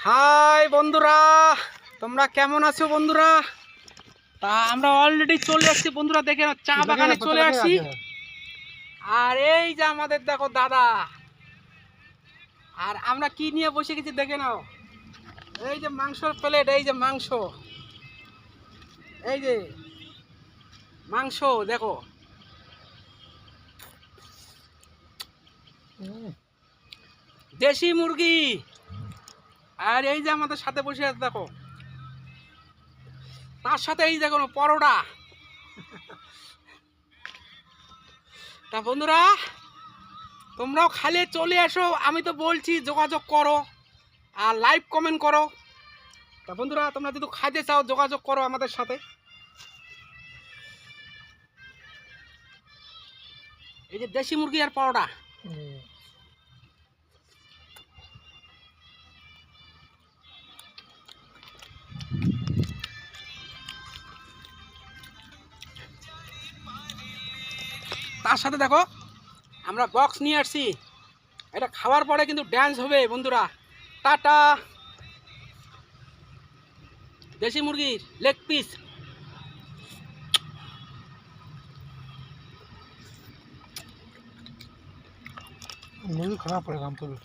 High বন্ধুরা, তোমরা কেমন আছো বন্ধুরা? তা আমরা অলরেডি চলে আসছি বন্ধুরা, দেখে নাও চা বাগানে চলে আসছি। আর এই যে আমাদের দেখো দাদা, আর আমরা কি নিয়ে বসে গেছি দেখে নাও। এই যে মাংসের প্লেট, এই যে মাংস, এই যে মাংস দেখো, দেশি মুরগি। আর এই যে আমাদের সাথে বসে আছে দেখো, তার সাথে এই দেখো পরোটা। তা বন্ধুরা, তোমরাও খালি চলে আসো, আমি তো বলছি যোগাযোগ করো আর লাইভ কমেন্ট করো। তা বন্ধুরা, তোমরা যদি খাইতে চাও যোগাযোগ করো আমাদের সাথে। এই যে দেশি মুরগি আর পরোটা। তার সাথে দেখো আমরা বক্স নিয়ে আসছি, এটা খাওয়ার পরে কিন্তু ড্যান্স হবে বন্ধুরা। টাটা। দেশি মুরগির লেগ পিস। मुझे खाना पड़ेगा हमको भी।